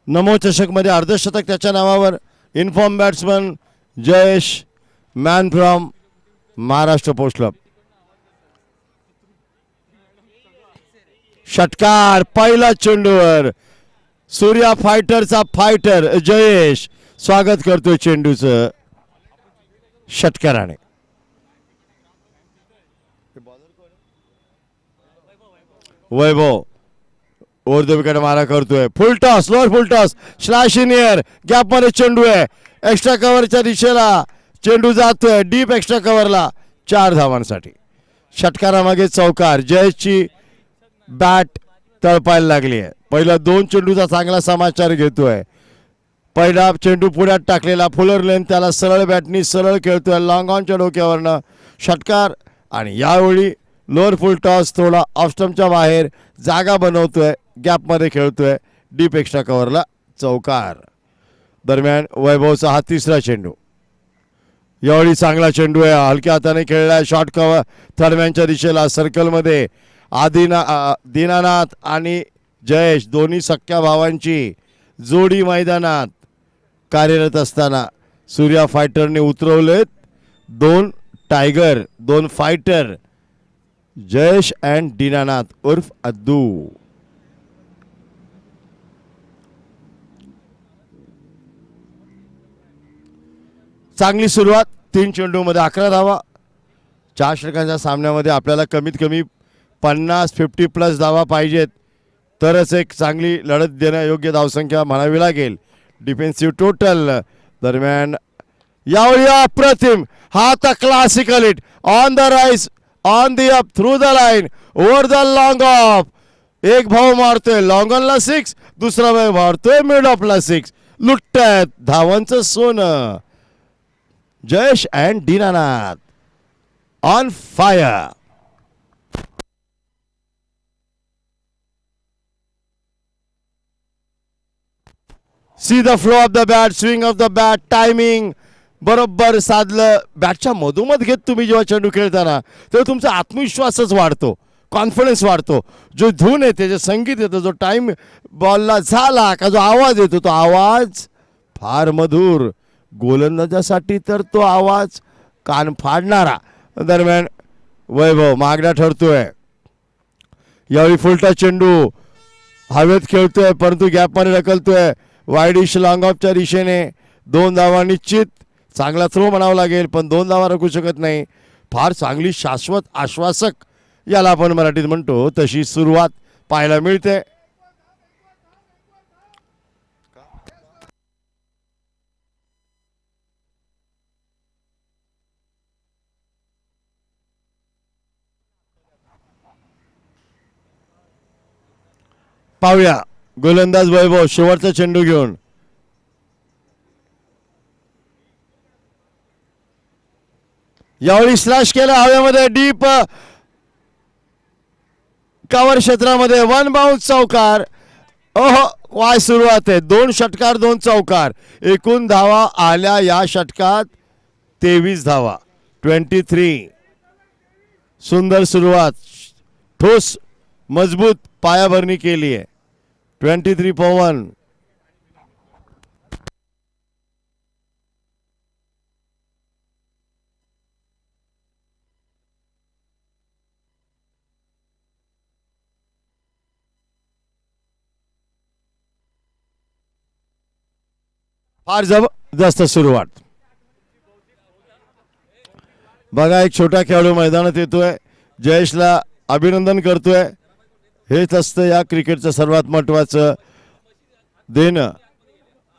नमो चषकमध्ये अर्धशतक त्याच्या नावावर. Inform batsman Jayesh, man from Maharashtra post club. षटकार पहिला चेंडूवर. सूर्या फायटरचा फायटर जयेश स्वागत करतोय चेंडूचं षटकाराने. वैभव ओव्हर द विकेट मारा करतोय. Full toss, lower full toss, slash in air. Gap मध्ये चेंडू आहे. एक्स्ट्रा कव्हरच्या दिशेला चेंडू जातोय डीप एक्स्ट्रा कव्हरला 4 धावांसाठी. षटकारामागे चौकार. जयेशची बॅट तळपायला लागली आहे. पहिला 2 चेंडूचा चांगला समाचार घेतोय. पहिला चेंडू पुढ्यात टाकलेला फुलर लेन त्याला सरळ बॅटनी सरळ खेळतोय लॉंग ऑनच्या डोक्यावरनं. षटकार आणि यावेळी लोअर फुल टॉस थोडा ऑफ स्टंपच्या बाहेर जागा बनवतोय. गॅपमध्ये खेळतोय डीप एक्स्ट्रा कव्हरला चौकार. दरम्यान वैभवचा हा तिसरा चेंडू. यावेळी चांगला चेंडू आहे. हलक्या हाताने खेळलाय. शॉर्ट कव्हर थर्डमॅनच्या दिशेला सर्कलमध्ये. दीनानाथ आणि जयेश दोन्ही सख्या भावांची जोडी मैदानात कार्यरत असताना सूर्या फायटरने उतरवलेत 2 tiger, 2 fighter, Jayesh and Dinanath उर्फ अद्दू. चांगली सुरुवात. 3 चेंडूमध्ये 11 धावा. 4 षटकांच्या सामन्यामध्ये आपल्याला कमीत कमी 50-50 प्लस धावा पाहिजेत तरच एक चांगली लढत देण्यायोग्य धावसंख्या म्हणावी लागेल. Defensive total. दरम्यान यावेळी अप्रतिम हा तर classical hit on the rice, on the up, through the line, over the long of. एक भाव मारतोय लॉंग ऑनला 6, दुसरा भाव मारतोय मिड ऑफला 6. लुटतायत धावांचं सोनं. Jayesh and Dinanath on fire. See the flow of the bat, swing of the bat, timing बरोबर साधलं. बॅटच्या मधोमध घेत तुम्ही जेव्हा चेंडू खेळताना तेव्हा तुमचा आत्मविश्वासच वाढतो, कॉन्फिडन्स वाढतो. जो धून येते, जे संगीत येतं, जो टाइम बॉलला झाला का जो आवाज येतो तो आवाज फार मधुर. गोलंदाजासाठी तर तो आवाज कान फाडणारा. दरम्यान वैभव मागडा ठरतोय. यावेळी फुलटा चेंडू हवेत खेळतोय परंतु गॅपमध्ये ढकलतोय. वाईडिश लॉंग ऑफच्या दिशेने 2 धावा निश्चित. चांगला थ्रो म्हणावा लागेल पण 2 धावा राखू शकत नाही. फार चांगली शाश्वत आश्वासक याला आपण मराठीत म्हणतो तशी सुरुवात पाहायला मिळते. पाहूया गोलंदाज वैभव शेवटचा चेंडू घेऊन. यावेळी स्लॅश केला हवेमध्ये डीप कव्हर क्षेत्रामध्ये. 1 बाउन्स चौकार. ओहो काय सुरुवात आहे. 2 षटकार 2 चौकार. एकूण धावा आल्या या षटकात 23 धावा. 23. सुंदर सुरुवात. ठोस मजबूत पायाभरणी केली आहे. 23 पवन. फार जबरदस्त सुरुवात. बघा एक छोटा खेळाडू मैदानात येतोय. जयेशला अभिनंदन करतोय. हेच असतं या क्रिकेटचं सर्वात महत्त्वाचं देणं.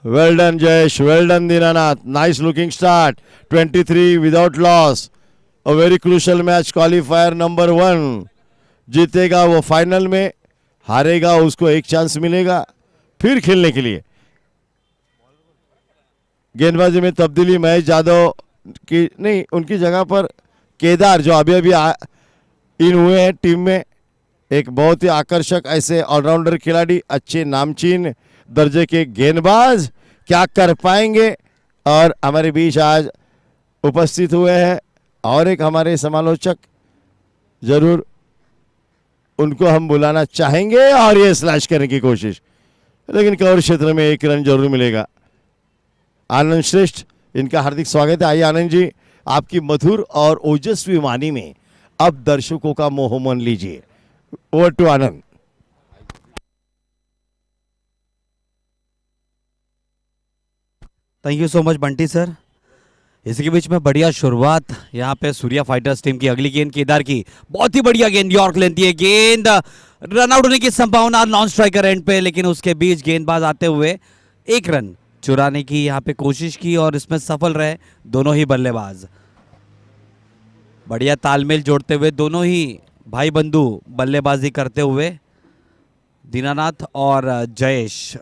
Well done Jayesh, well done Dinanath. Nice looking start. 23 without loss. A very crucial match. Qualifier number 1. जीतेगा वो फाइनल में, हारेगा उसको एक चांस मिलेगा फिर खेलने के लिए. गेंदबाजी में तब्दीली महेश यादव की नहीं, उनकी जगह पर केदार जो अभी अभी इन हुए हैं टीम में. एक बहुत ही आकर्षक ऐसे ऑलराउंडर खिलाड़ी, अच्छे नामचीन दर्जे के गेंदबाज क्या कर पाएंगे. और हमारे बीच आज उपस्थित हुए हैं और एक हमारे समालोचक, जरूर उनको हम बुलाना चाहेंगे और ये स्लैश करने की कोशिश. लेकिन कवर क्षेत्र में 1 रन जरूर मिलेगा। आनंद श्रेष्ठ, इनका हार्दिक स्वागत है। आइए आनंद जी, आपकी मधुर और ओजस्वी वाणी में अब दर्शकों का मोह मन लीजिए। Over to Anand. Thank you so much Bunty sir. इसी के बीच में बढ़िया शुरुआत यहाँ पे सूर्या फाइटर्स टीम की। अगली गेंद केदार की, बहुत ही बढ़िया गेंद यॉर्क लेती है। गेंद रन आउट होने की संभावना नॉन स्ट्राइकर एंड पे, लेकिन उसके बीच गेंदबाज आते हुए 1 रन चुराने की यहाँ पे कोशिश की और इसमें सफल रहे दोनों ही बल्लेबाज। बढ़िया तालमेल जोड़ते हुए दोनों ही भाई बंधु बल्लेबाजी करते हुए, दीनानाथ और जयेश,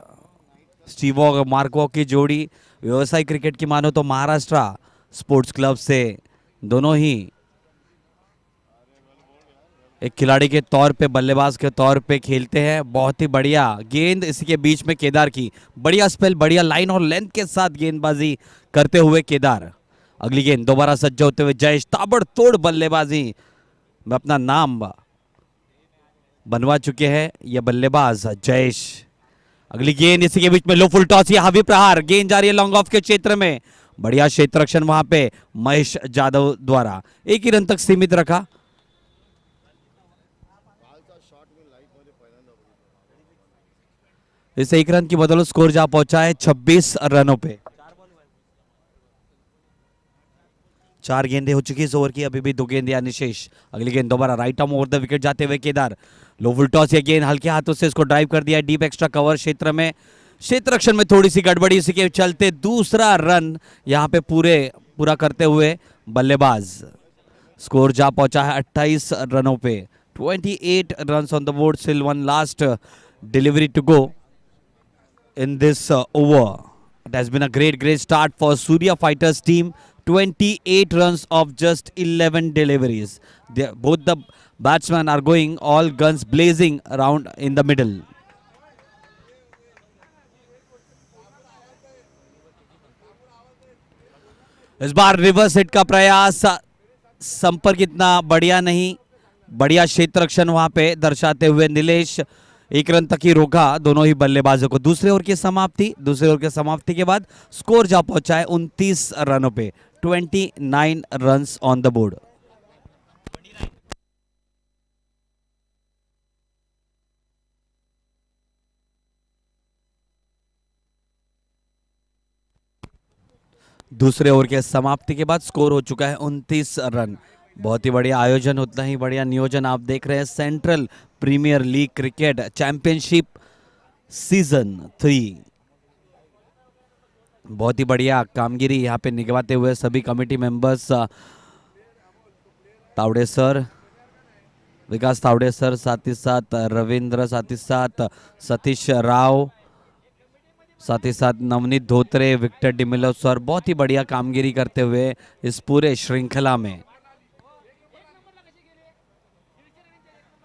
स्टीवो मार्को की जोड़ी व्यवसाय क्रिकेट की मानो तो महाराष्ट्र स्पोर्ट्स क्लब से दोनों ही एक खिलाड़ी के तौर पे, बल्लेबाज के तौर पे खेलते हैं। बहुत ही बढ़िया गेंद इसी के बीच में केदार की, बढ़िया स्पेल, बढ़िया लाइन और लेंथ के साथ गेंदबाजी करते हुए केदार। अगली गेंद दोबारा सज्ज होते हुए जयेश, ताबड़तोड़ बल्लेबाजी में अपना नाम बनवा चुके हैं ये बल्लेबाज जयेश। अगली गेंद इसी के बीच में लो फुल टॉस, ये हावी प्रहार, गेंद जा रही है लॉन्ग ऑफ के क्षेत्र में। बढ़िया क्षेत्र रक्षण वहां पे महेश जाधव द्वारा, 1 ही रन तक सीमित रखा। इस 1 रन की बदौलत स्कोर जा पहुंचा है 26 रनों पे। 4 गेंदें हो चुकी है इस ओवर की, अभी भी 2 गेंदें यानी शेष। अगली गेंद दोबारा right arm over the wicket जाते हुए केदार, लो फुल टॉस, ये गेंद हल्के हाथों से इसको ड्राइव कर दिया डीप एक्स्ट्रा कवर क्षेत्र में। क्षेत्र रक्षण में थोड़ी सी गड़बड़ी, इसी के चलते दूसरा रन यहां पे पूरा करते हुए बल्लेबाज। स्कोर जा पहुंचा है 28 रनों पे। 28 run on the board, still 1 last delivery to go in this over. It has been a great start for Surya Fighters team. 28 runs of just 11 deliveries. Both the batsmen are going all guns blazing around in the middle. इस बार reverse hit का प्रयास, संपर्क इतना बढ़िया नहीं, बढ़िया क्षेत्र रक्षण वहां पे दर्शाते हुए नीलेश 1 रन तक ही रोका दोनों ही बल्लेबाजों को। दूसरे ओवर की समाप्ति के बाद स्कोर जा पहुंचा है 29 रनों पे। 29 रन्स ऑन द बोर्ड। दूसरे ओवर के समाप्ति के बाद स्कोर हो चुका है 29 रन। बहुत ही बढ़िया आयोजन, उतना ही बढ़िया नियोजन। आप देख रहे हैं central premier league cricket championship season 3। बहुत ही बढ़िया कामगिरी यहाँ पे निभाते हुए सभी कमेटी मेंबर्स, तावड़े सर, विकास तावड़े सर, साथ ही साथ रविंद्र, साथ ही साथ सतीश राव, साथ ही साथ नवनीत धोत्रे, विक्टर डिमिलो सर, बहुत ही बढ़िया कामगिरी करते हुए इस पूरे श्रृंखला में।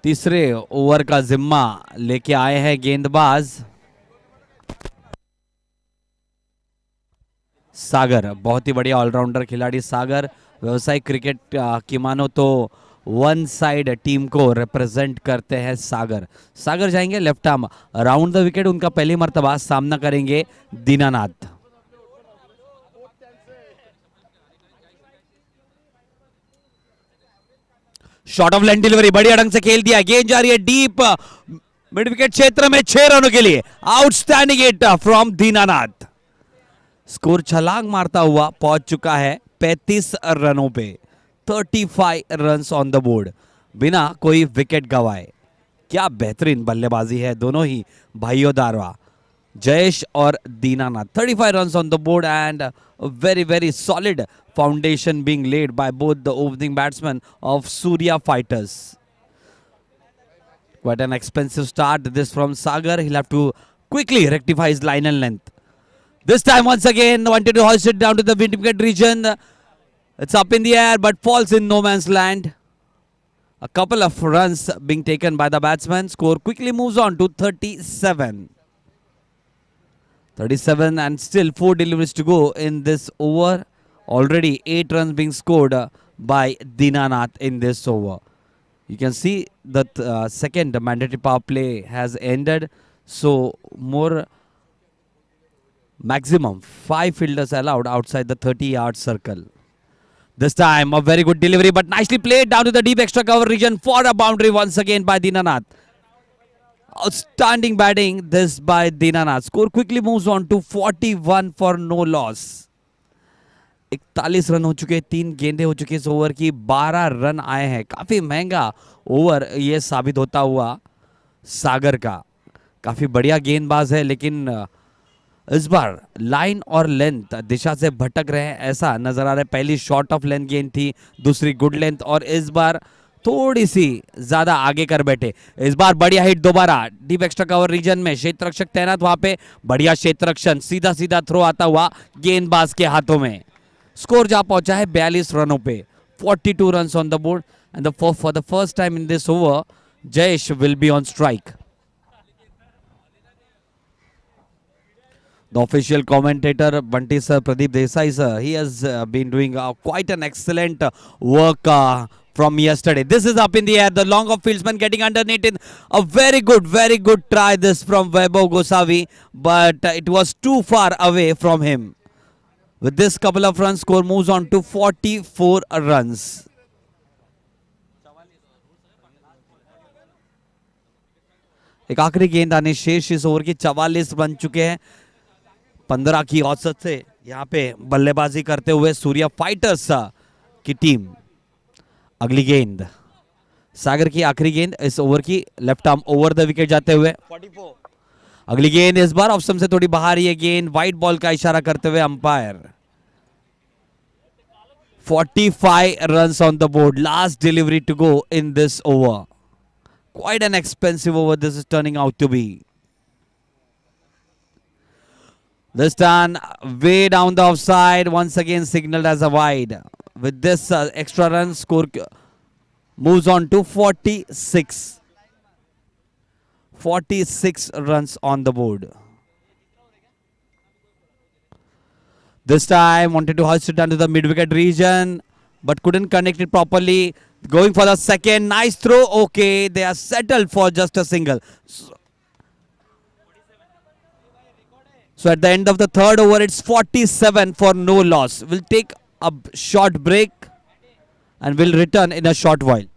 तीसरे ओवर का जिम्मा लेके आए हैं गेंदबाज सागर। बहुत ही बढ़िया ऑलराउंडर खिलाड़ी सागर, व्यावसायिक क्रिकेट की मानो तो 1 साइड टीम को रिप्रेजेंट करते हैं सागर जाएंगे left arm around the wicket. उनका पहली मर्तबा सामना करेंगे Dinanath. Short of line delivery, बढ़िया ढंग से खेल दिया, गेंद जा रही है डीप मिड विकेट क्षेत्र में 6 रनों के लिए। Outstanding hit from Dinanath. Score छलांग मारता हुआ पहुंच चुका है 35 रनों पे। 35 रन्स ऑन द बोर्ड बिना कोई विकेट गवाए। क्या बेहतरीन बल्लेबाजी है दोनों ही भाइयों दारवा, जयेश और Dinanath. 35 runs on the board and a very solid foundation being laid by both the opening batsmen of Surya Fighters. Quite an expensive start this from Sagar. He'll have to quickly rectify his line and length. This time once again wanted to hoist it down to the wicket region. It's up in the air but falls in no man's land. A couple of runs being taken by the batsman. Score quickly moves on to 37. 37 and still 4 deliveries to go in this over. Already 8 runs being scored by Deenanath in this over. You can see that second mandatory power play has ended. So more Maximum 5 fielders allowed outside the 30-yard circle. This time a very good delivery, but nicely played down to the deep extra cover region for a boundary once again by Dinanath. Outstanding batting this by Dinanath. Score quickly moves on to 41 for no loss. 41 run हो चुके, 3 गेंदे हो चुके इस over की, 12 run आए हैं. काफी महंगा ओवर ये साबित होता हुआ सागर का. काफी बढ़िया गेंदबाज है, लेकिन इस बार लाइन और लेंथ दिशा से भटक रहे हैं ऐसा नजर आ रहा है. पहली शॉर्ट ऑफ लेंथ गेंद थी, दूसरी गुड लेंथ, और इस बार थोड़ी सी ज्यादा आगे कर बैठे. इस बार बढ़िया हिट दोबारा डीप एक्स्ट्रा कवर रीजन में, क्षेत्र रक्षक तैनात वहां पे. बढ़िया क्षेत्र रक्षण, सीधा सीधा थ्रो आता हुआ गेंदबाज के हाथों में. स्कोर जा पहुंचा है 42 रनों पे. 42 runs on the board and for the first time in this over Jayesh will be on strike. The official commentator, Bunty sir, Pradeep Desai sir, he has been doing quite an excellent work from yesterday. This is up in the air. The long off fieldsman getting underneath it. A very good try this from Vaibhav Gosavi, but it was too far away from him. With this couple of runs, score moves on to 44 runs. एक आखिरी गेंद आने शेष इस over की. 44 बन चुके हैं. 15 की औसत से यहाँ पे बल्लेबाजी करते हुए सूर्या फाइटर्स की टीम. अगली गेंद सागर की आखिरी गेंद इस ओवर की. Left arm over the wicket जाते हुए 44. अगली गेंद इस बार ऑफ स्टंप से थोड़ी बाहर ही है गेंद. वाइट बॉल का इशारा करते हुए umpire. 45 runs on the board. Last delivery to go in this over. Quite an expensive over this is turning out to be. This time way down the offside, once again signaled as a wide. With this extra run, score moves on to 46. 46 runs on the board. This time wanted to hoist it down to the mid-wicket region, but couldn't connect it properly. Going for the second, nice throw. Okay, they are settled for just a single. So at the end of the third over, it's 47 for no loss. We'll take a short break and we'll return in a short while.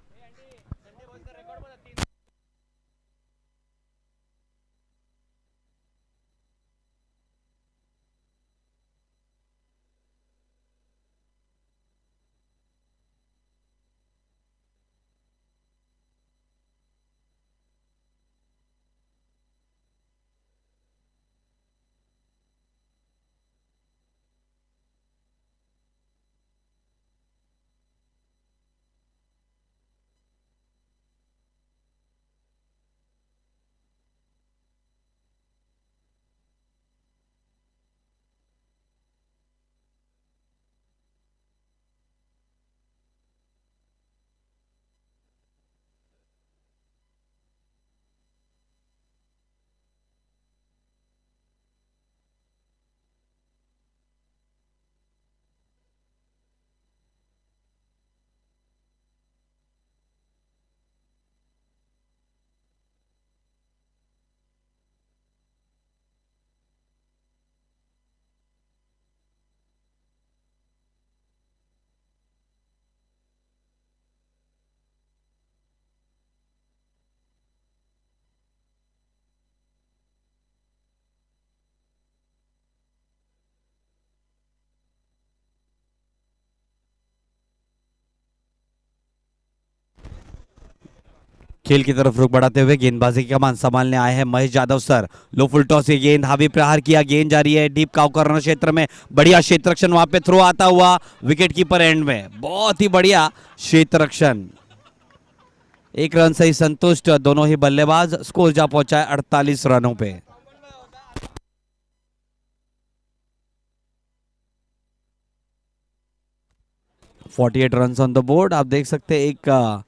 खेल की तरफ रुख बढ़ाते हुए गेंदबाजी की कमान संभालने आए हैं महेश यादव सर. लो फुल टॉस ये गेंद हावी प्रहार किया. गेंद जा रही है डीप काउ कॉर्नर क्षेत्र में. बढ़िया क्षेत्र रक्षण वहां पे थ्रो आता हुआ विकेट कीपर एंड में. बहुत ही बढ़िया क्षेत्र रक्षण. 1 रन से ही संतुष्ट दोनों ही बल्लेबाज. स्कोर जा पहुंचा है 48 रनों पे. $48 रन ऑन द बोर्ड. आप देख सकते हैं एक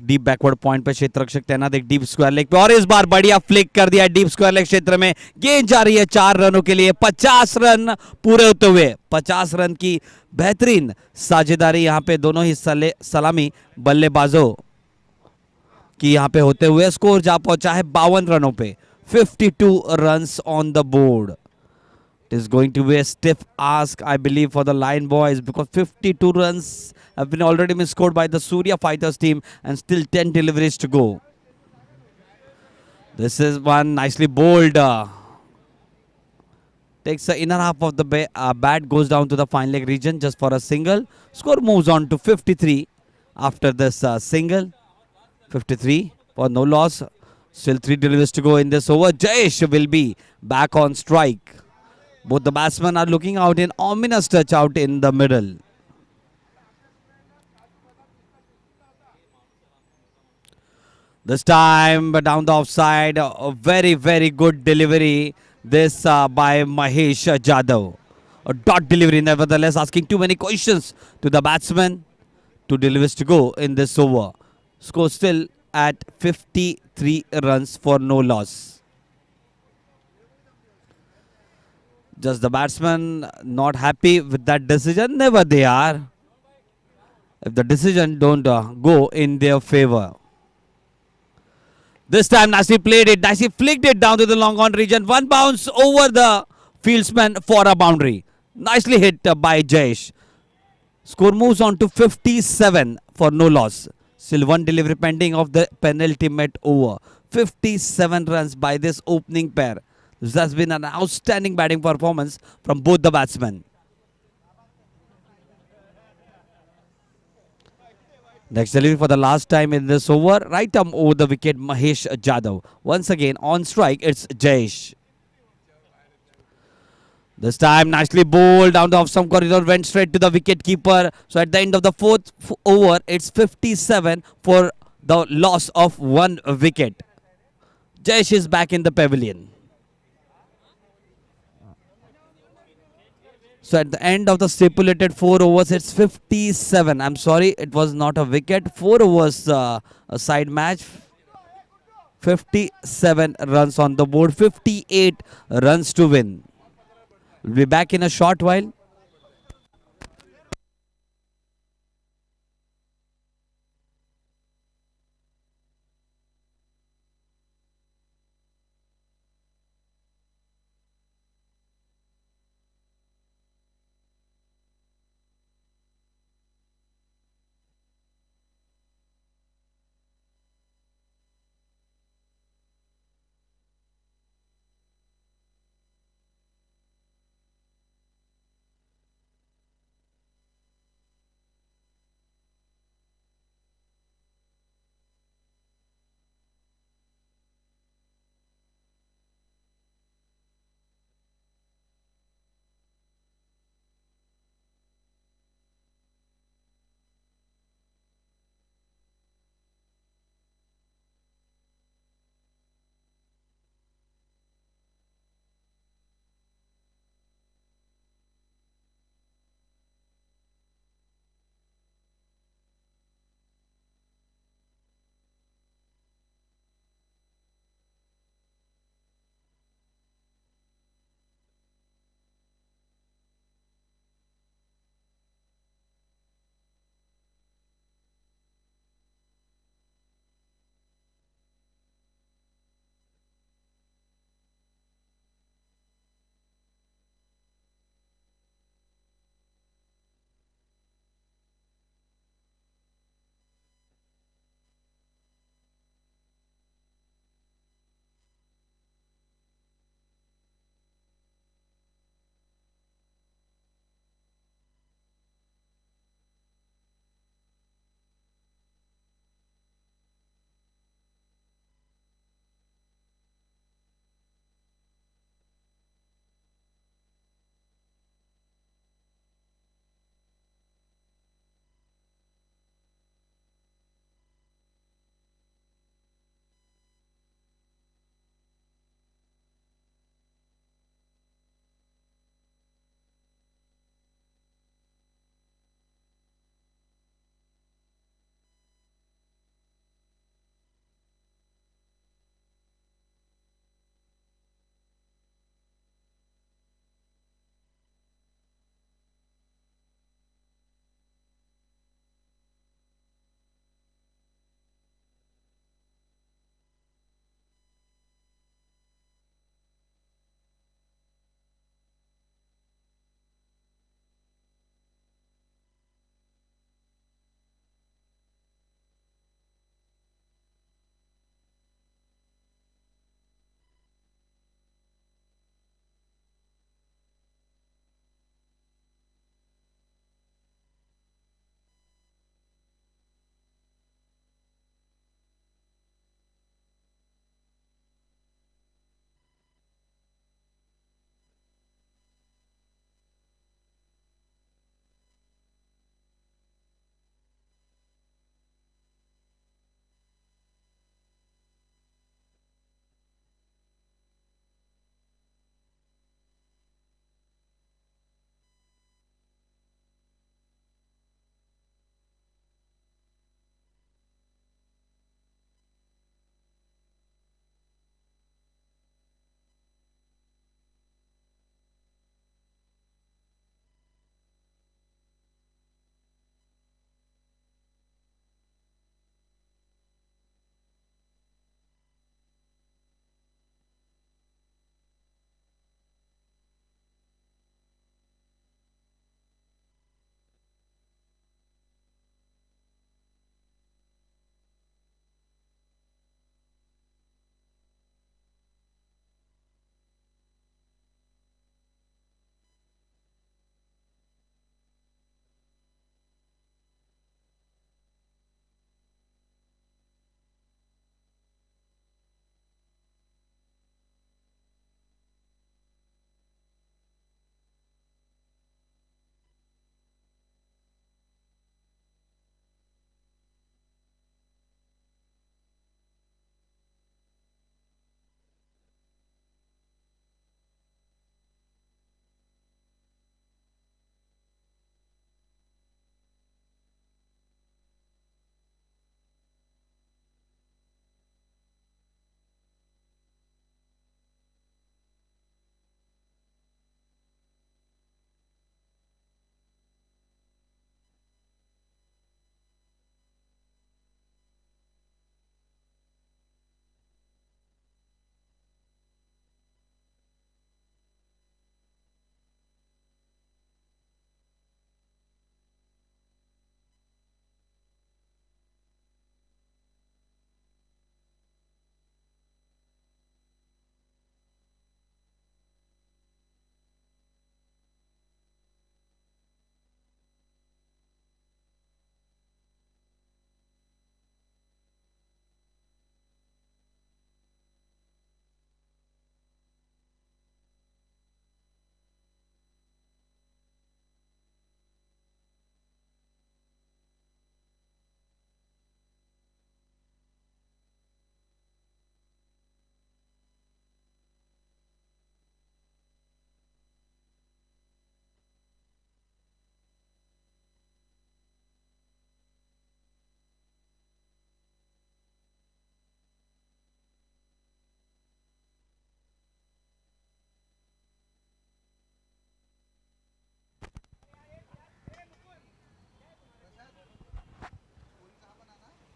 डीप बैकवर्ड पॉइंट पे क्षेत्र रक्षक तैनात. एक डीप स्क्वायर लेग पे और इस बार बढ़िया फ्लिक कर दिया डीप स्क्वायर लेग क्षेत्र में. गेंद जा रही है 4 रनों के लिए. 50 रन पूरे होते हुए 50 रन की बेहतरीन साझेदारी यहां पे दोनों ही सलामी बल्लेबाजों की यहां पे होते हुए. स्कोर जा पहुंचा है 52 रनों पे. 52 runs on the board. It is going to be a stiff ask, I believe, for the Lion Boys because 52 runs have been already been scored by the Surya Fighters team and still 10 deliveries to go. This is one nicely bowled. Takes the inner half of the bat, goes down to the fine leg region just for a single. Score moves on to 53 after this single. 53 for no loss. Still 3 deliveries to go in this over. Jayesh will be back on strike. Both the batsmen are looking out in ominous touch out in the middle. This time down the offside. A very, very good delivery. This by Mahesh Jadhav. A dot delivery nevertheless, asking too many questions to the batsman. 2 deliveries to go in this over. Score still at 53 runs for no loss. Just the batsman not happy with that decision. Never they are. If the decision don't go in their favor. This time Nicely played it. Nicely flicked it down to the long on region. One bounce over the fieldsman for a boundary. Nicely hit by Jayesh. Score moves on to 57 for no loss. Still 1 delivery pending of the penultimate over. 57 runs by this opening pair. This has been an outstanding batting performance from both the batsmen. Next delivery for the last time in this over. Right arm over the wicket, Mahesh Jadhav. Once again on strike, it's Jayesh. This time nicely bowled down the off stump corridor, went straight to the wicket keeper. So at the end of the 4th over, it's 57 for the loss of 1 wicket. Jayesh is back in the pavilion. So at the end of the stipulated 4 overs, it's 57. I'm sorry, it was not a wicket. 4 overs a side match. 57 runs on the board. 58 runs to win. We'll be back in a short while.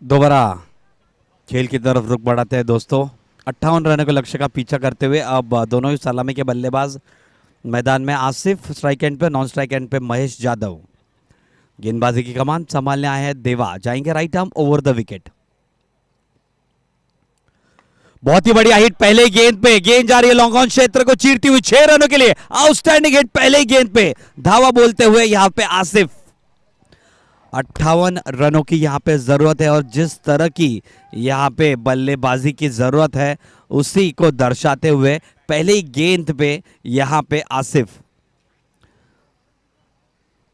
दोबारा खेल की तरफ रुख बढ़ाते हैं दोस्तों। 58 रनों के लक्ष्य का पीछा करते हुए अब दोनों ही सलामी के बल्लेबाज मैदान में। आसिफ स्ट्राइक एंड पे, नॉन स्ट्राइक एंड पे महेश यादव। गेंदबाजी की कमान संभालने आए हैं देवा, जाएंगे right arm over the wicket. बहुत ही बढ़िया हिट पहले ही गेंद पे, गेंद जा रही है लॉन्ग ऑन क्षेत्र को चीरती हुई 6 रनों के लिए। आउटस्टैंडिंग हिट पहले ही गेंद पे, धावा बोलते हुए यहां पे आसिफ। 58 रनों की यहां पे जरूरत है और जिस तरह की यहां पे बल्लेबाजी की जरूरत है उसी को दर्शाते हुए पहले ही गेंद पे यहां पे आसिफ।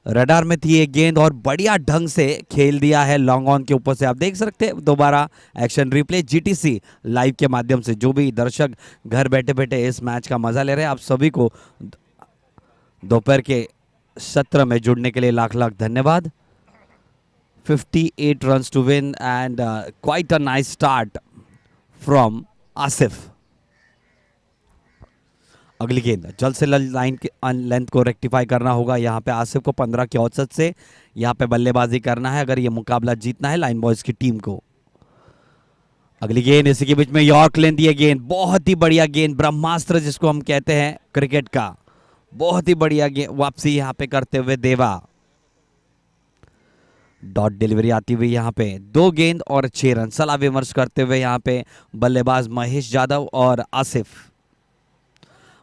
रडार में थी ये गेंद और बढ़िया ढंग से खेल दिया है लॉन्ग ऑन के ऊपर से। आप देख सकते हैं दोबारा एक्शन रिप्ले जीटीसी लाइव के माध्यम से। जो भी दर्शक घर बैठे बैठे इस मैच का मजा ले रहे हैं, आप सभी को दोपहर के सत्र में जुड़ने के लिए लाख लाख धन्यवाद। 58 runs to win and quite a nice start from Asif. अगली गेंद जल्द से जल्द लाइन के लेंथ को रेक्टिफाई करना होगा। यहाँ पे आसिफ को 15 की औसत से यहाँ पे बल्लेबाजी करना है अगर ये मुकाबला जीतना है लाइन बॉयज की टीम को। अगली गेंद इसी के बीच में यॉर्क लेंथ, ये गेंद बहुत ही बढ़िया गेंद, ब्रह्मास्त्र जिसको हम कहते हैं क्रिकेट का। बहुत ही बढ़िया गेंद वापसी यहाँ पे करते हुए देवा। डॉट डिलीवरी आती हुई यहाँ पे 2 गेंद और 6 रन। सलाह विमर्श करते हुए यहाँ पे बल्लेबाज महेश यादव और आसिफ।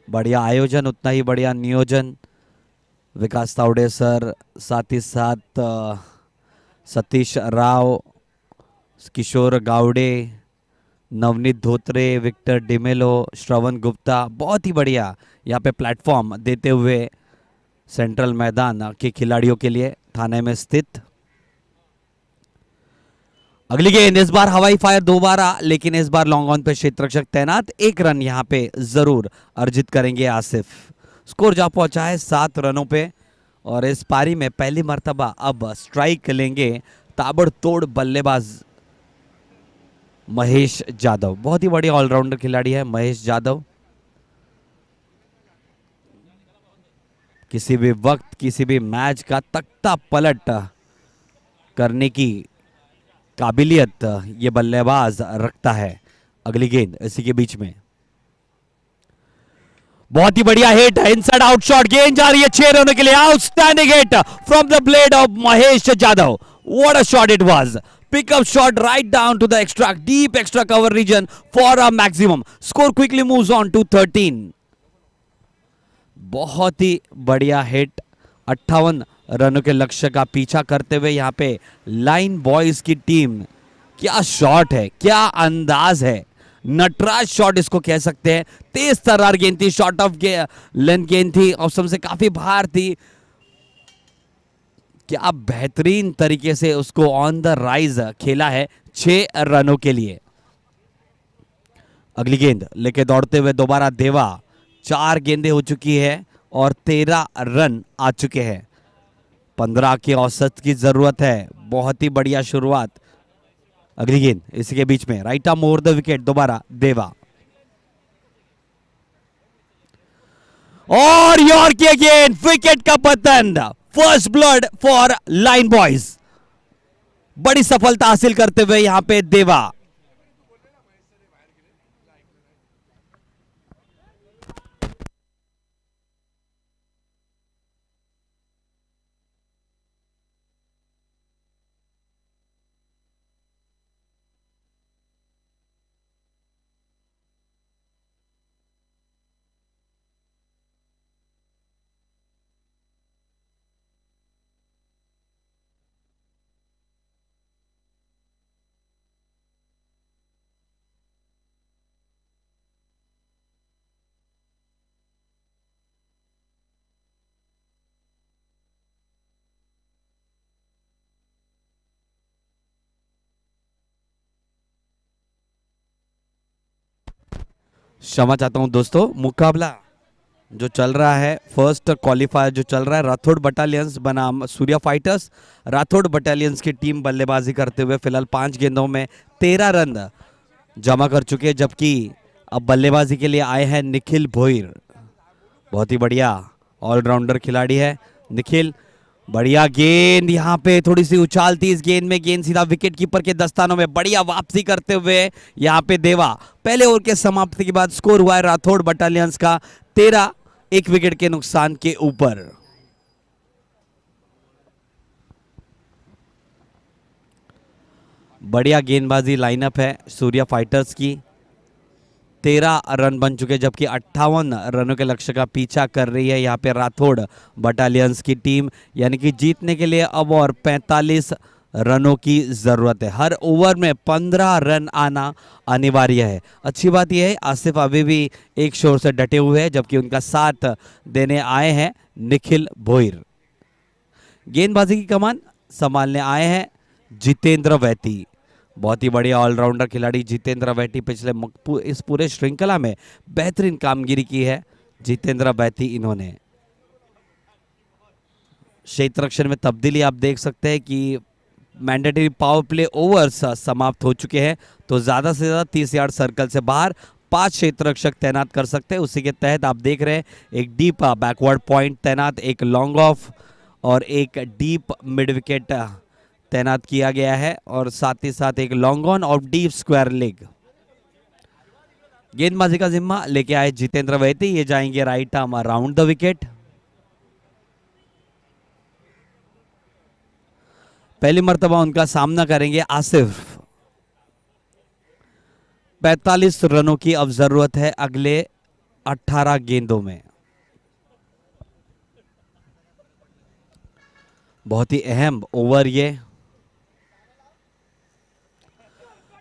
बढ़िया आयोजन, उतना ही बढ़िया नियोजन। विकास तावड़े सर, साथ ही साथ सतीश राव, किशोर गावड़े, नवनीत धोत्रे, विक्टर डिमेलो, श्रवण गुप्ता, बहुत ही बढ़िया यहाँ पे प्लेटफॉर्म देते हुए सेंट्रल मैदान के खिलाड़ियों के लिए थाने में स्थित। अगली गेंद इस बार हवाई फायर दोबारा, लेकिन इस बार लॉन्ग ऑन पे क्षेत्ररक्षक तैनात। 1 रन यहां पे जरूर अर्जित करेंगे आसिफ। स्कोर जा पहुंचा है 7 रनों पे और इस पारी में पहली मर्तबा अब स्ट्राइक लेंगे ताबड़तोड़ बल्लेबाज महेश यादव। बहुत ही बढ़िया ऑलराउंडर खिलाड़ी है महेश यादव। किसी भी वक्त किसी भी मैच का तख्ता पलट करने की काबिलियत ये बल्लेबाज रखता है। अगली गेंद इसी के बीच में बहुत ही बढ़िया हिट, इनसाइड आउट शॉट, गेंद जा रही है 6 रनों के लिए। Outstanding hit from the blade of Mahesh Yadav. What a shot it was, pickup shot right down to the extra deep extra cover region for a maximum. Score quickly moves on to 13। बहुत ही बढ़िया hit, 58 रनों के लक्ष्य का पीछा करते हुए यहाँ पे लाइन बॉयज की टीम। क्या शॉट है, क्या अंदाज है, नटराज शॉट इसको कह सकते हैं। तेज तर्रार गेंद थी, शॉर्ट ऑफ लेंथ गेंद थी, ऑप्शन से काफी बाहर थी। क्या बेहतरीन तरीके से उसको ऑन द राइज खेला है 6 रनों के लिए। अगली गेंद लेके दौड़ते हुए दोबारा देवा। 4 गेंदें हो चुकी है और 13 रन आ चुके हैं। 15 की औसत की जरूरत है। बहुत ही बढ़िया शुरुआत। अगली गेंद इसी के बीच में right arm over the wicket, दोबारा देवा और यॉर्क गेंद, विकेट का पतन। First blood for line boys. बड़ी सफलता हासिल करते हुए यहां पे देवा। क्षमा चाहता हूं दोस्तों, मुकाबला जो चल रहा है, फर्स्ट क्वालिफायर जो चल रहा है, राठौड़ बटालियंस बनाम सूर्या फाइटर्स। राठौड़ बटालियंस की टीम बल्लेबाजी करते हुए फिलहाल 5 गेंदों में 13 रन जमा कर चुके हैं, जबकि अब बल्लेबाजी के लिए आए हैं निखिल भोईर। बहुत ही बढ़िया ऑलराउंडर खिलाड़ी है निखिल। बढ़िया गेंद, यहाँ पे थोड़ी सी उछाल थी इस गेंद में, गेंद सीधा विकेट कीपर के दस्तानों में, बढ़िया वापसी करते हुए यहाँ पे देवा। पहले ओवर के समाप्ति के बाद स्कोर हुआ है राठौड़ बटालियंस का 13, 1 विकेट के नुकसान के ऊपर। बढ़िया गेंदबाजी लाइनअप है सूर्या फाइटर्स की। 13 रन बन चुके, जबकि 58 रनों के लक्ष्य का पीछा कर रही है यहाँ पे राठौड़ बटालियंस की टीम। यानी कि जीतने के लिए अब और 45 रनों की जरूरत है। हर ओवर में 15 रन आना अनिवार्य है। अच्छी बात यह है आसिफ अभी भी एक शोर से डटे हुए हैं, जबकि उनका साथ देने आए हैं निखिल भोईर। गेंदबाजी की कमान संभालने आए हैं जितेंद्र वैती। बहुत ही बढ़िया ऑलराउंडर खिलाड़ी जितेंद्र वैती, पिछले इस पूरे श्रृंखला में बेहतरीन कामगिरी की है जितेंद्र वैती। इन्होंने क्षेत्र रक्षण में तब्दीली आप देख सकते हैं कि मैंडेटरी पावर प्ले ओवर्स समाप्त हो चुके हैं, तो ज़्यादा से ज़्यादा 30 यार्ड सर्कल से बाहर 5 क्षेत्र रक्षक तैनात कर सकते हैं। उसी के तहत आप देख रहे हैं एक डीप बैकवर्ड पॉइंट तैनात, एक लॉन्ग ऑफ और एक डीप मिड विकेट तैनात किया गया है, और साथ ही साथ एक लॉन्ग ऑन और डीप स्क्वायर लेग। गेंदबाजी का जिम्मा लेके आए जितेंद्र वैती। ये जाएंगे right arm around the wicket. पहली मर्तबा उनका सामना करेंगे आसिफ। 45 रनों की अब जरूरत है अगले 18 गेंदों में। बहुत ही अहम ओवर ये।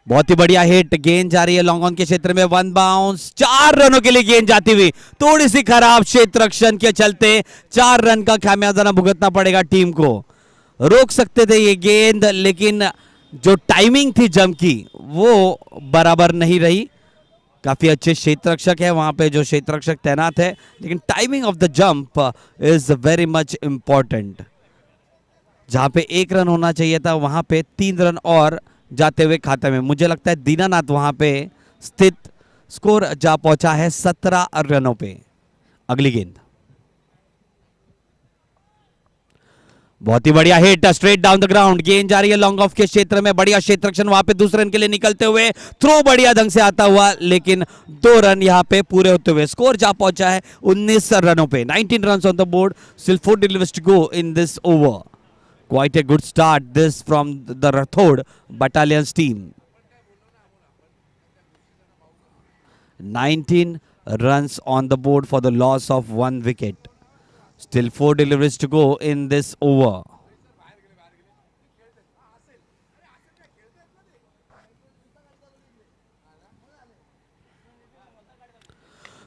बहुत ही बढ़िया हिट, गेंद जा रही है लॉन्ग ऑन के क्षेत्र में, 1 बाउंस, 4 रनों के लिए गेंद जाती हुई। थोड़ी सी खराब क्षेत्र रक्षण के चलते 4 रन का खामियाजा भुगतना पड़ेगा टीम को। रोक सकते थे ये गेंद, लेकिन जो टाइमिंग थी जंप की वो बराबर नहीं रही। काफी अच्छे क्षेत्र रक्षक है वहां पे जो क्षेत्र रक्षक तैनात है, लेकिन timing of the jump is very much important. जहां पे 1 रन होना चाहिए था वहां पे 3 रन और जाते हुए खाते में। मुझे लगता है दीनानाथ वहां पे स्थित। स्कोर जा पहुंचा है 17 रनों पे। अगली गेंद, बहुत ही बढ़िया hit, straight down the ground, गेंद जा रही है लॉन्ग ऑफ के क्षेत्र में, बढ़िया क्षेत्र रक्षण वहां पे दूसरे रन के लिए निकलते हुए, थ्रो बढ़िया ढंग से आता हुआ, लेकिन 2 रन यहां पे पूरे होते हुए स्कोर जा पहुंचा है 19 रनों पे। 19 run on the board, still 4 deliveries to go in this over. Quite a good start this from the Rathod Battalion's team. 19 runs on the board for the loss of 1 wicket. Still 4 deliveries to go in this over.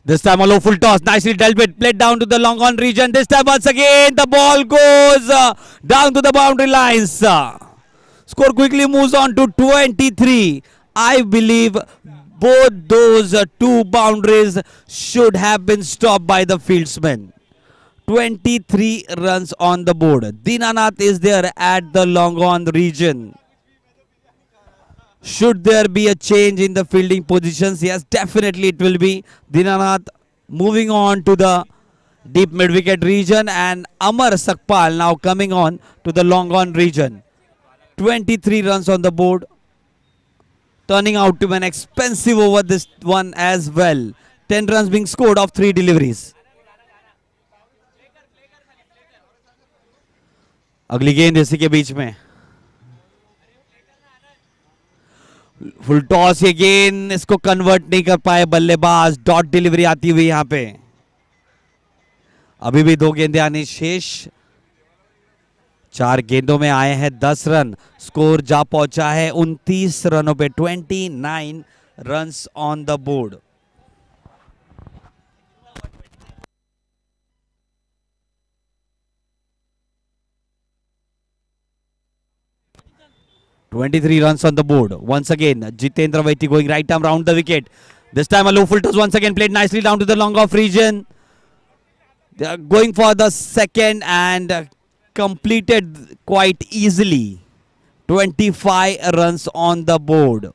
This time a low full toss, nicely dealt with, played down to the long on region. This time once again the ball goes down to the boundary lines. Score quickly moves on to 23. I believe both those 2 boundaries should have been stopped by the fieldsman. 23 runs on the board. Dinanath is there at the long on region. Should there be a change in the fielding positions? Yes, definitely it will be. Dinanath moving on to the deep mid-wicket region, and Amar Sakpal now coming on to the long on region. 23 runs on the board. Turning out to be an expensive over this one as well. 10 runs being scored off 3 deliveries. अगली गेंद इसी के बीच में, full toss, ये गेंद इसको convert नहीं कर पाए बल्लेबाज, डॉट डिलीवरी आती हुई यहां पे। अभी भी 2 गेंदें आनी शेष। 4 गेंदों में आए हैं 10 रन। स्कोर जा पहुंचा है 29 रनों पे। 29 runs on the board. Twenty-three runs on the board. Once again, Jitendra Vaiti going right arm round the wicket. This time a low full toss once again played nicely down to the long off region. They are going for the second and completed quite easily. 25 runs on the board.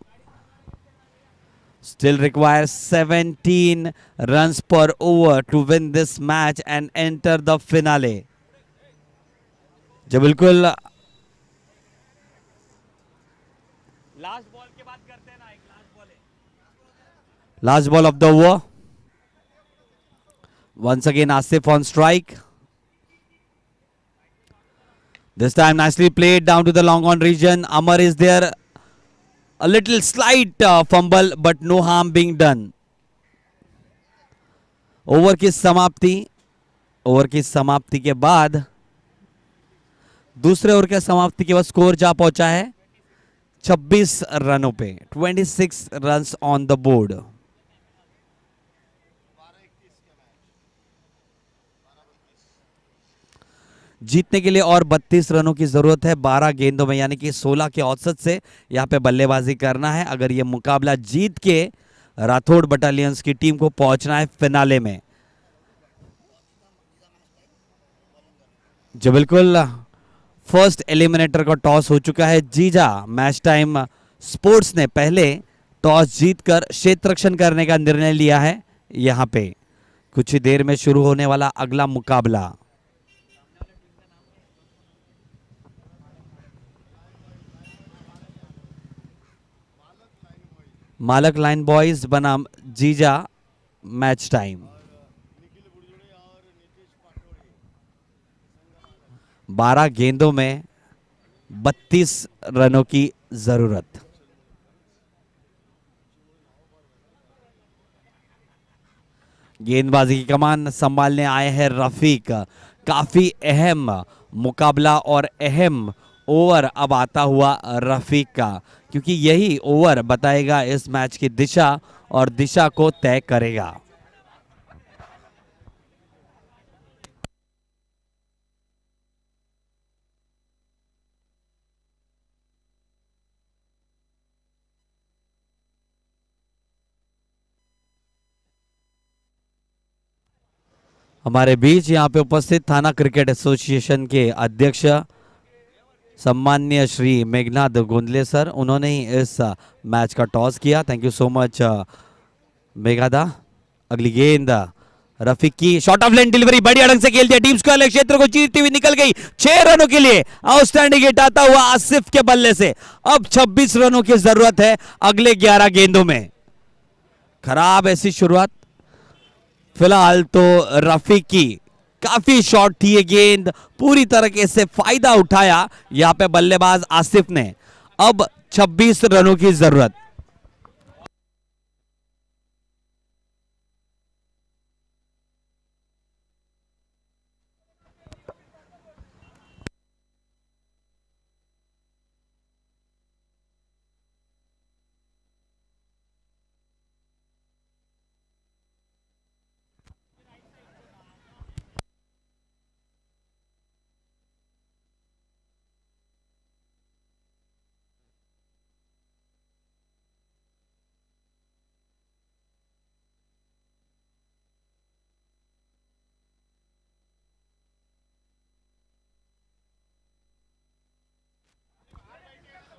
Still requires 17 runs per over to win this match and enter the finale. जो बिल्कुल last ball के बाद करते हैं ना, एक last ball है, last ball of the over. Once again Asif on strike. This time nicely played down to the long on region. Amar is there. A little slight fumble but no harm being done. Over की समाप्ति के बाद दूसरे over के समाप्ति के बाद score जा पहुंचा है 26 रनों पे. 26 रन्स ऑन द बोर्ड. जीतने के लिए और 32 रनों की जरूरत है 12 गेंदों में, यानी कि 16 के औसत से यहां पे बल्लेबाजी करना है अगर ये मुकाबला जीत के राठौड़ बटालियंस की टीम को पहुंचना है फिनाले में. जो बिल्कुल फर्स्ट एलिमिनेटर का टॉस हो चुका है. जीजा मैच टाइम स्पोर्ट्स ने पहले टॉस जीतकर क्षेत्र रक्षण करने का निर्णय लिया है. यहां पे कुछ ही देर में शुरू होने वाला अगला मुकाबला. मालक लाइन बॉयज बनाम जीजा मैच टाइम. 12 गेंदों में 32 रनों की जरूरत. गेंदबाजी की कमान संभालने आए हैं रफीक. काफी अहम मुकाबला और अहम ओवर अब आता हुआ रफीक का, क्योंकि यही ओवर बताएगा इस मैच की दिशा और दिशा को तय करेगा. हमारे बीच यहाँ पे उपस्थित थाना क्रिकेट एसोसिएशन के अध्यक्ष सम्मान्य श्री मेघनाथ गोंदले सर, उन्होंने ही इस मैच का टॉस किया. थैंक यू सो मच मेघादा. अगली गेंद रफीक की शॉर्ट ऑफ लेन डिलीवरी बढ़िया ढंग से खेल दिया. डीप स्क्वायर क्षेत्र को चीरती हुई निकल गई. 6 रनों के लिए आउटस्टैंडिंग हिट आता हुआ आसिफ के बल्ले से. अब 26 रनों की जरूरत है अगले 11 गेंदों में. खराब ऐसी शुरुआत फिलहाल तो रफीक की. काफी शॉर्ट थी ये गेंद, पूरी तरीके से फायदा उठाया यहां पे बल्लेबाज आसिफ ने. अब 26 रनों की जरूरत.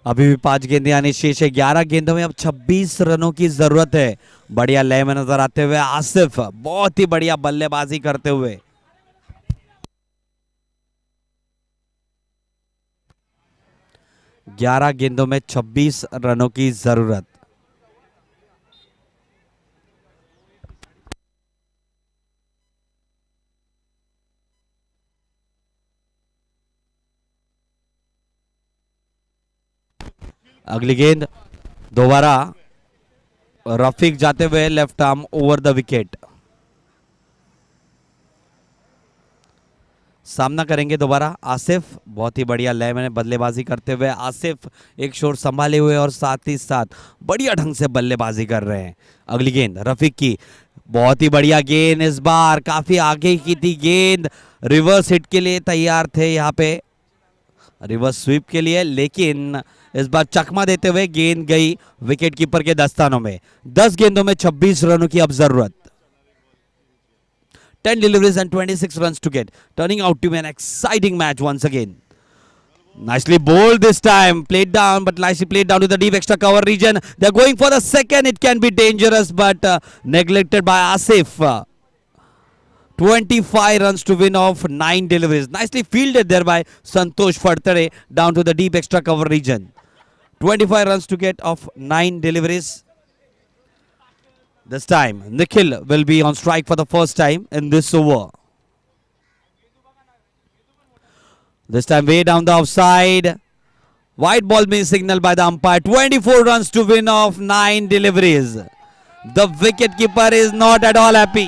अभी भी 5 गेंदें आनी शेष है. 11 गेंदों में अब 26 रनों की जरूरत है. बढ़िया लय में नजर आते हुए आसिफ, बहुत ही बढ़िया बल्लेबाजी करते हुए. ग्यारह गेंदों में 26 रनों की जरूरत. अगली गेंद दोबारा रफीक जाते हुए left arm over the wicket. सामना करेंगे दोबारा आसिफ. बहुत ही बढ़िया लय में बल्लेबाजी करते हुए आसिफ एक शोर संभाले हुए और साथ ही साथ बढ़िया ढंग से बल्लेबाजी कर रहे हैं. अगली गेंद रफीक की. बहुत ही बढ़िया गेंद. इस बार काफी आगे की थी गेंद. रिवर्स हिट के लिए तैयार थे यहाँ पे, रिवर्स स्वीप के लिए, लेकिन इस बार चकमा देते हुए गेंद गई विकेट कीपर के दस्तानों में. 10 गेंदों में 26 रनों की अब जरूरत. 10 deliveries and 26 runs to get, turning out to be an exciting match once again. Nicely bowled this time, played down, but nicely played down to the deep extra cover region. They're going for the second. It can be dangerous, but neglected by Asif. 25 runs to win off 9 deliveries. Nicely fielded there by Santosh Fadtare down to the deep extra cover region. 25 runs to get off 9 deliveries. This time, Nikhil will be on strike for the first time in this over. This time way down the offside. White ball being signaled by the umpire. 24 runs to win off 9 deliveries. The wicketkeeper is not at all happy.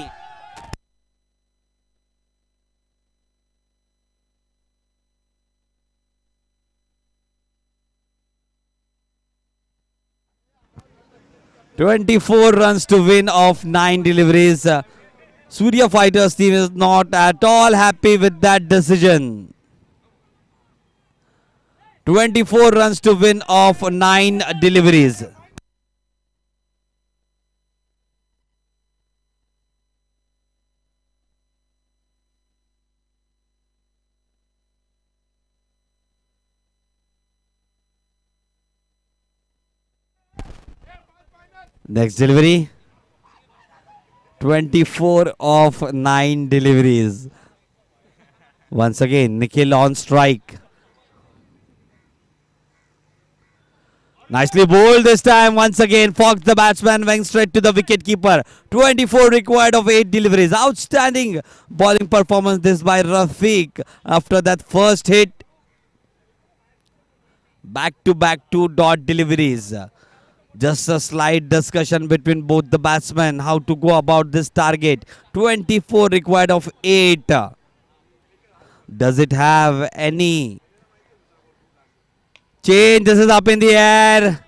"24 runs to win off 9 deliveries. Surya Fighters team is not at all happy with that decision. 24 runs to win off 9 deliveries. Next delivery. 24 of 9 deliveries. Once again, Nikhil on strike. Nicely bowled this time. Once again, Fox the batsman went straight to the wicketkeeper. 24 required of 8 deliveries. Outstanding bowling performance this by Rafiq after that first hit. Back-to-back 2-dot deliveries. Just a slight discussion between both the batsmen how to go about this target. 24 required of 8. Does it have any change? This is up in the air,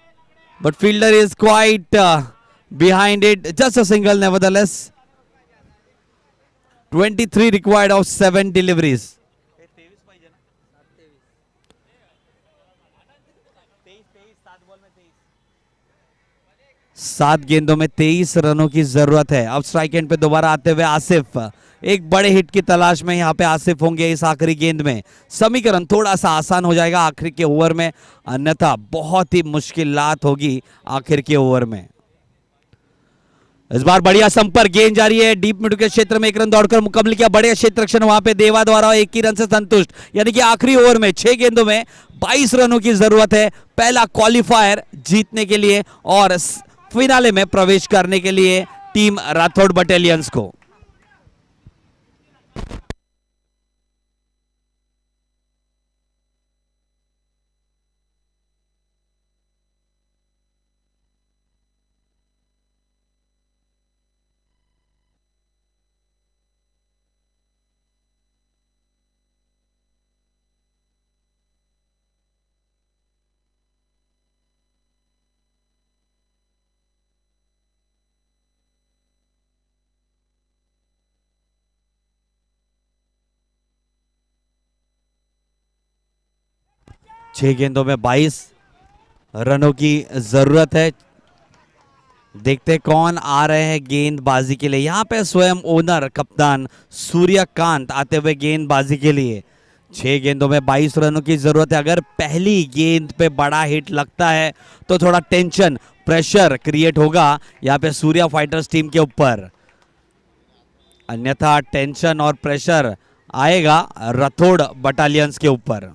but fielder is quite behind it. Just a single nevertheless. 23 required of 7 deliveries. 7 गेंदों में 23 रनों की जरूरत है. अब strike and पे दोबारा आते हुए आसिफ. एक बड़े हिट की तलाश में यहाँ पे आसिफ होंगे इस आखिरी गेंद में. समीकरण थोड़ा सा आसान हो जाएगा आखिर के ओवर में, अन्यथा बहुत ही मुश्किलात होगी आखिर के ओवर में. इस बार बढ़िया संपर्क, गेंद जारी है डीप मिड के क्षेत्र में. 1 रन दौड़कर मुकम्मल किया. बढ़िया क्षेत्र रक्षण वहां पे देवा द्वारा 1 ही रन से संतुष्ट. यानी कि आखिरी ओवर में 6 गेंदों में 22 रनों की जरूरत है पहला क्वालिफायर जीतने के लिए और फिनाले में प्रवेश करने के लिए टीम राठौड़ बटालियंस को. छह गेंदों में 22 रनों की जरूरत है. देखते कौन आ रहे हैं गेंदबाजी के लिए. यहां पे स्वयं ओनर कप्तान सूर्यकांत आते हुए गेंदबाजी के लिए. 6 गेंदों में 22 रनों की जरूरत है. अगर पहली गेंद पे बड़ा हिट लगता है तो थोड़ा टेंशन प्रेशर क्रिएट होगा यहां पे सूर्या फाइटर्स टीम के ऊपर, अन्यथा टेंशन और प्रेशर आएगा राठौड़ बटालियंस के ऊपर.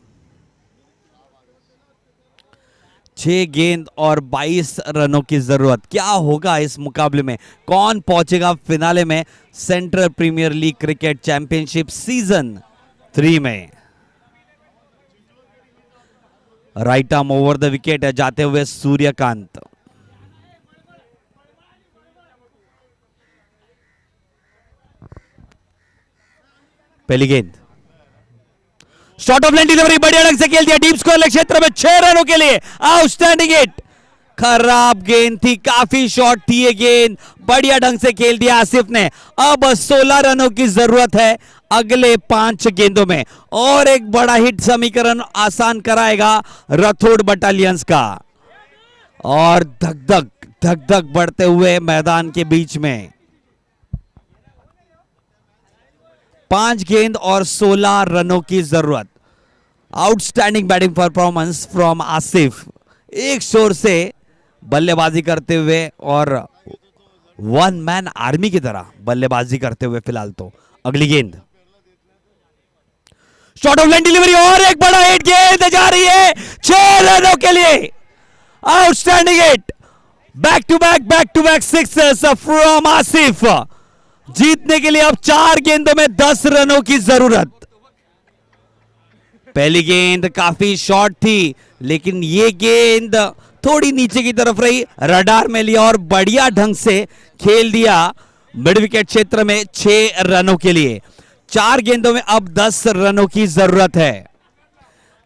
6 गेंद और 22 रनों की जरूरत. क्या होगा इस मुकाबले में, कौन पहुंचेगा फिनाले में central premier league cricket championship season 3 में. Right arm over the wicket है जाते हुए सूर्यकांत. पहली गेंद शॉर्ट ऑफ लाइन डिलीवरी बढ़िया ढंग से खेल दिया डीप स्क्वायर क्षेत्र में 6 रनों के लिए. Outstanding hit. खराब गेंद थी, काफी शॉर्ट थी ये गेंद, बढ़िया ढंग से खेल दिया आसिफ ने. अब 16 रनों की जरूरत है अगले 5 गेंदों में और एक बड़ा हिट समीकरण आसान कराएगा राठौड़ बटालियंस का. और धक धक बढ़ते हुए मैदान के बीच में 5 गेंद और 16 रनों की जरूरत. Outstanding batting performance from Asif. एक शोर से बल्लेबाजी करते हुए और 1 मैन आर्मी की तरह बल्लेबाजी करते हुए फिलहाल तो अगली गेंद, शॉर्ट ऑफ लाइन डिलीवरी और एक बड़ा हिट, गेंद जा रही है 6 रनों के लिए। Outstanding hit, back to back sixes from Asif. जीतने के लिए अब 4 गेंदों में 10 रनों की जरूरत। पहली गेंद काफी शॉर्ट थी, लेकिन ये गेंद थोड़ी नीचे की तरफ रही, रडार में लिया और बढ़िया ढंग से खेल दिया मिड विकेट क्षेत्र में 6 रनों के लिए। 4 गेंदों में अब 10 रनों की जरूरत है।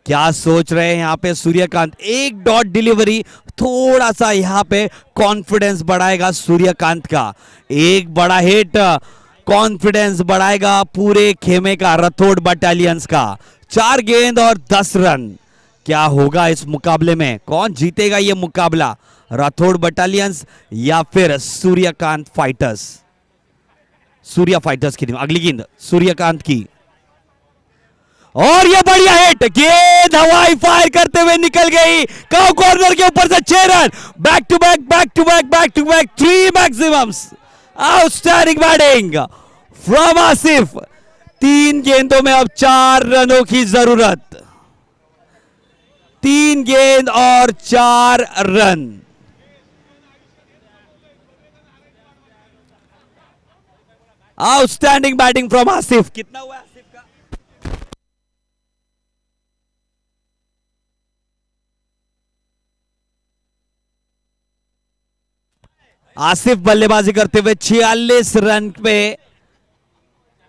क्या सोच रहे हैं यहां पे सूर्यकांत? एक डॉट डिलीवरी थोड़ा सा यहां पे कॉन्फिडेंस बढ़ाएगा सूर्यकांत का। एक बड़ा हिट कॉन्फिडेंस बढ़ाएगा पूरे खेमे का, राठौड़ बटालियंस का। 4 गेंद और 10 रन। क्या होगा इस मुकाबले में? कौन जीतेगा ये मुकाबला, राठौड़ बटालियंस या फिर सूर्यकांत फाइटर्स? सूर्या फाइटर्स की टीम। अगली गेंद सूर्यकांत की और ये बढ़िया हिट, गेंद हवाई फायर करते हुए निकल गई काउ कॉर्नर के ऊपर से। 6 run, back to back 3 maximums. Outstanding batting from Asif. 3 गेंदों में अब 4 रनों की जरूरत। 3 गेंद और 4 run. Outstanding batting from Asif. कितना हुआ आसिफ का? आसिफ बल्लेबाजी करते हुए 46 रन पे।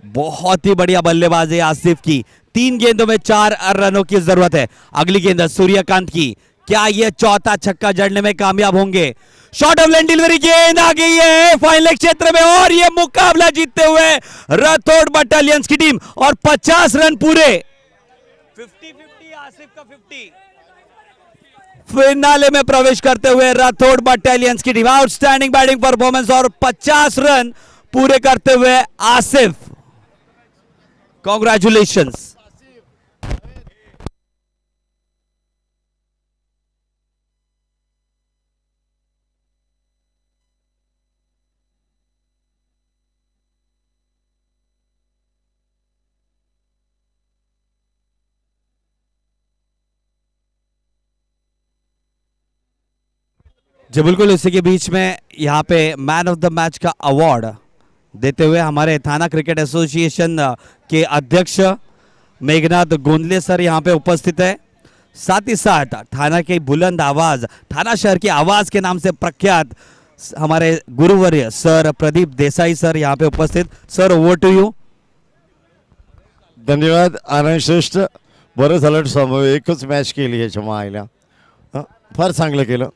बहुत ही बढ़िया बल्लेबाजी आसिफ की। 3 गेंदों में 4 रनों की जरूरत है। अगली गेंद सूर्यकांत की, क्या यह चौथा छक्का जड़ने में कामयाब होंगे? शॉर्ट ऑफ लाइन डिलीवरी, गेंद आ गई है फाइनल क्षेत्र में और यह मुकाबला जीतते हुए राठौड़ बटालियंस की टीम। और 50 रन पूरे। 50-50 आसिफ का 50। फिनाले में प्रवेश करते हुए राठौड़ बटालियंस की टीम। आउटस्टैंडिंग बैटिंग परफॉर्मेंस और 50 रन पूरे करते हुए आसिफ। कांग्रेचुलेशंस। जी बिल्कुल, इसी के बीच में यहाँ पे मैन ऑफ द मैच का अवार्ड देते हुए हमारे थाना क्रिकेट एसोसिएशन के अध्यक्ष मेघनाथ गोंदले सर यहाँ पे उपस्थित है। साथ ही साथ थाना की बुलंद आवाज, थाना शहर की आवाज के नाम से प्रख्यात हमारे गुरुवर्य सर प्रदीप देसाई सर यहाँ पे उपस्थित। Sir, over to you. धन्यवाद आनंद श्रेष्ठ. बरं झालं समोर एकच मॅच केली याच्या मायला. फार चांगलं केलं.